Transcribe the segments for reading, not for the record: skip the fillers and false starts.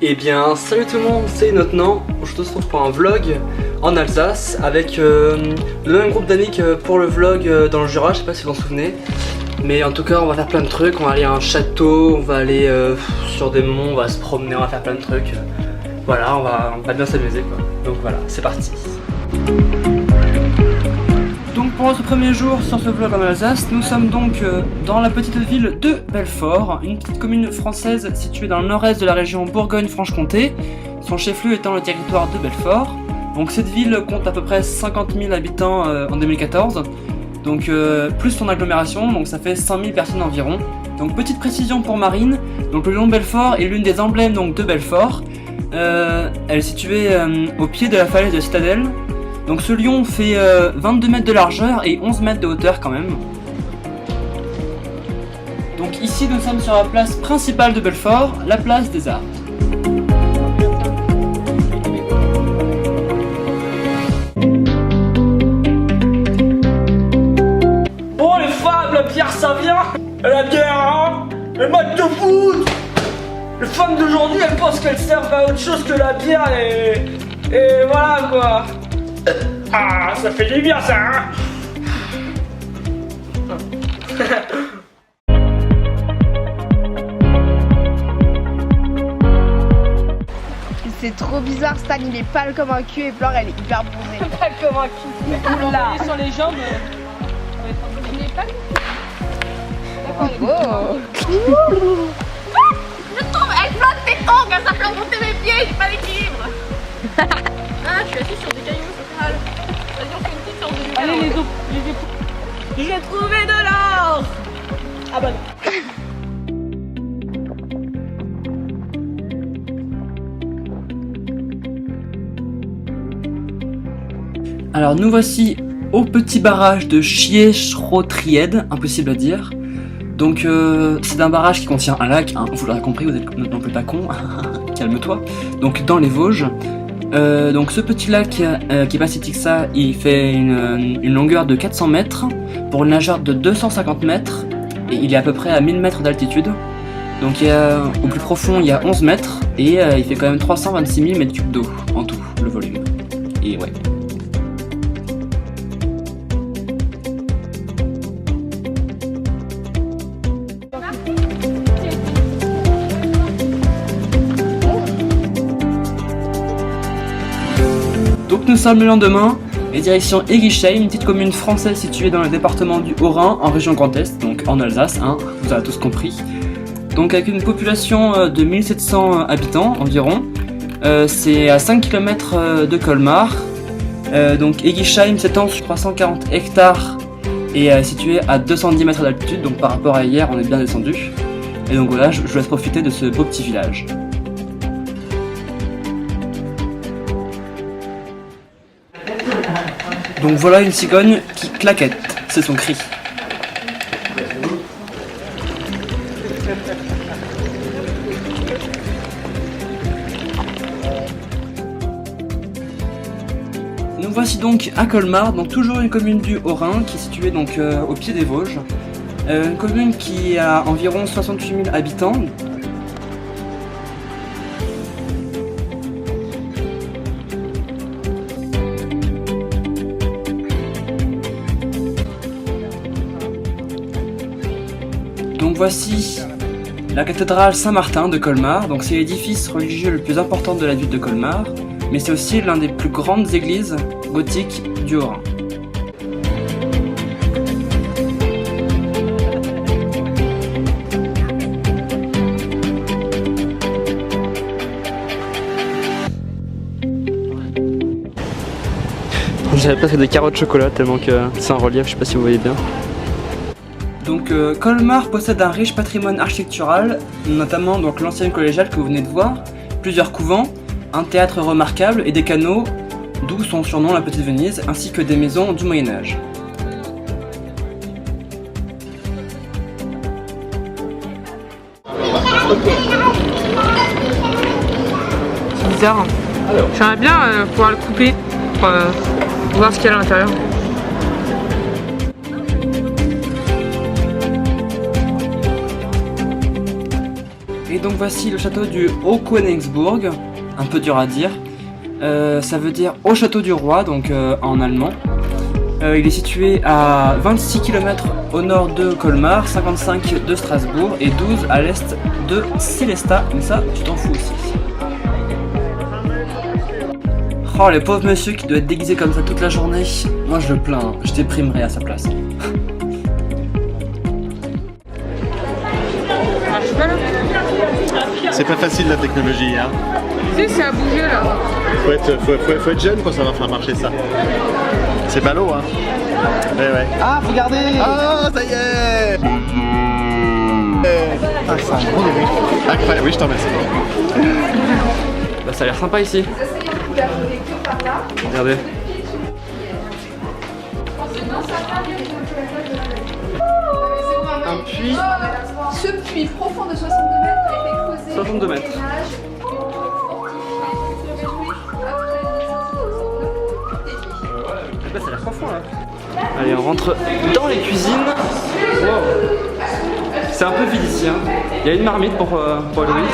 Eh bien, salut tout le monde, c'est Notnan. Je te retrouve pour un vlog en Alsace avec le même groupe d'amis que pour le vlog dans le Jura, je sais pas si vous en souvenez. Mais en tout cas, on va faire plein de trucs, on va aller à un château, on va aller sur des monts, on va se promener, on va faire plein de trucs. Voilà, on va bien s'amuser quoi. Donc voilà, c'est parti. Donc pour notre premier jour sur ce vlog en Alsace, nous sommes donc dans la petite ville de Belfort, une petite commune française située dans le nord-est de la région Bourgogne-Franche-Comté, son chef-lieu étant le territoire de Belfort. Donc cette ville compte à peu près 50 000 habitants en 2014, donc plus son agglomération, donc ça fait 100 000 personnes environ. Donc petite précision pour Marine, donc le lion de Belfort est l'une des emblèmes donc, de Belfort. Elle est située au pied de la falaise de Citadelle. Donc ce lion fait 22 mètres de largeur et 11 mètres de hauteur quand même. Donc ici nous sommes sur la place principale de Belfort, la place des Arts. Bon les femmes, la bière ça vient. La bière hein. Les matchs de foot. Les femmes d'aujourd'hui elles pensent qu'elles servent à autre chose que la bière et voilà quoi. Ah, ça fait du bien ça hein. C'est trop bizarre, Stan il est pâle comme un cul et Flore elle est hyper bronzée. Pâle comme un cul. Là. Sur les jambes. Il est pâle. Oh. Je trouve, elle flotte tes ongles, ça fait remonter mes pieds, j'ai pas l'équilibre. Ah, je suis assis sur des cailloux, ça fait mal. Vas-y, on fait une petite séance de lumière. Allez, les épaules. J'ai trouvé de l'or. Ah bah non. Alors nous voici au petit barrage de Schieschrotried, impossible à dire. Donc c'est un barrage qui contient un lac, hein, vous l'aurez compris, vous êtes non plus pas con, calme-toi. Donc dans les Vosges. Donc ce petit lac qui est pas si petit que ça, il fait une longueur de 400 mètres pour une largeur de 250 mètres et il est à peu près à 1000 mètres d'altitude. Donc au plus profond il y a 11 mètres et il fait quand même 326 000 mètres cubes d'eau en tout, le volume. Et ouais. Donc nous sommes le lendemain et direction Eguisheim, une petite commune française située dans le département du Haut-Rhin en région Grand Est, donc en Alsace, hein, vous avez tous compris. Donc avec une population de 1700 habitants environ, c'est à 5 km de Colmar. Donc Eguisheim s'étend sur 340 hectares et est situé à 210 mètres d'altitude, donc par rapport à hier on est bien descendu. Et donc voilà, je vous laisse profiter de ce beau petit village. Donc voilà une cigogne qui claquette, c'est son cri. Nous voici donc à Colmar, donc toujours une commune du Haut-Rhin qui est située donc au pied des Vosges. Une commune qui a environ 68 000 habitants. Donc voici la cathédrale Saint-Martin de Colmar, donc c'est l'édifice religieux le plus important de la ville de Colmar, mais c'est aussi l'un des plus grandes églises gothiques du Haut-Rhin. J'avais presque des carottes de chocolat tellement que c'est en relief, je sais pas si vous voyez bien. Donc Colmar possède un riche patrimoine architectural, notamment donc l'ancienne collégiale que vous venez de voir, plusieurs couvents, un théâtre remarquable et des canaux, d'où son surnom la Petite Venise, ainsi que des maisons du Moyen-Âge. C'est bizarre. J'aimerais bien pouvoir le couper pour voir ce qu'il y a à l'intérieur. Et Et donc voici le château du Haut-Königsbourg, un peu dur à dire. Ça veut dire au château du roi, donc en allemand. Il est situé à 26 km au nord de Colmar, 55 de Strasbourg et 12 à l'est de Sélestat, mais ça tu t'en fous aussi. Oh le pauvre monsieur qui doit être déguisé comme ça toute la journée, moi je le plains, hein. Je déprimerais à sa place. C'est pas facile la technologie, hein. Si, ça a bougé là. Faut être jeune pour savoir faire marcher ça. C'est ballot, hein. Ouais. Ah, regardez! Ah, ça y est! Ah, c'est un gros début. Incroyable, oui, je t'en remercie. Bah, ça a l'air sympa ici. Regardez. Un puits. Ce puits profond de 62 mètres a été creusé. 62 mètres. Bah, ça a l'air profond là. Allez, on rentre dans les cuisines. Wow. C'est un peu vide ici. Hein. Il y a une marmite pour Héloïse.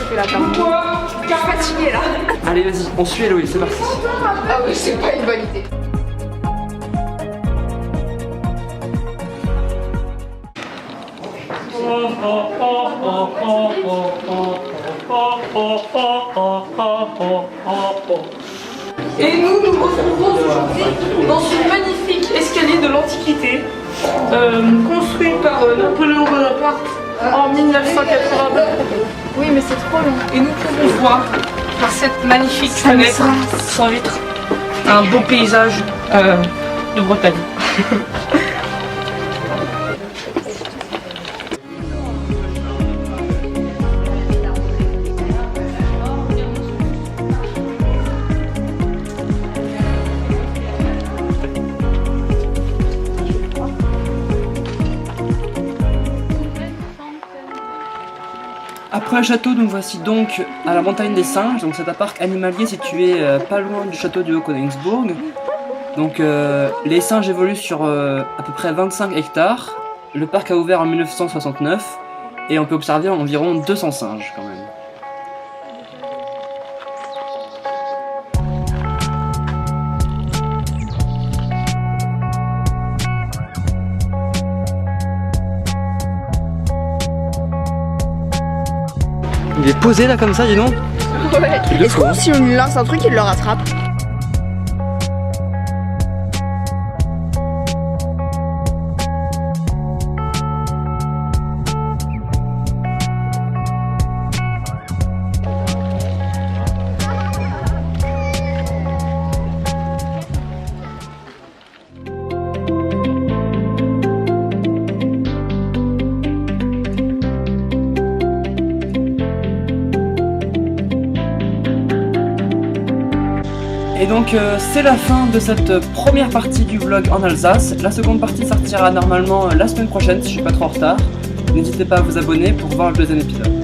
Je suis fatiguée là. Allez, vas-y, on suit Héloïse, c'est parti. Ah ouais, c'est pas une bonne idée. Et nous nous retrouvons aujourd'hui dans ce magnifique escalier de l'Antiquité, construit par Napoléon Bonaparte en 1982. Oui, mais c'est trop long. Et nous pouvons voir par cette magnifique fenêtre sans vitre un beau paysage de Bretagne. Après le château, nous voici donc à la montagne des singes. Donc c'est un parc animalier situé pas loin du château du Haut-Königsbourg. Donc les singes évoluent sur à peu près 25 hectares. Le parc a ouvert en 1969 et on peut observer environ 200 singes quand même. Il est posé là comme ça, dis donc. Ouais. Est-ce que si on lui lance un truc, il le rattrape? Et donc c'est la fin de cette première partie du vlog en Alsace. La seconde partie sortira normalement la semaine prochaine si je suis pas trop en retard. N'hésitez pas à vous abonner pour voir le deuxième épisode.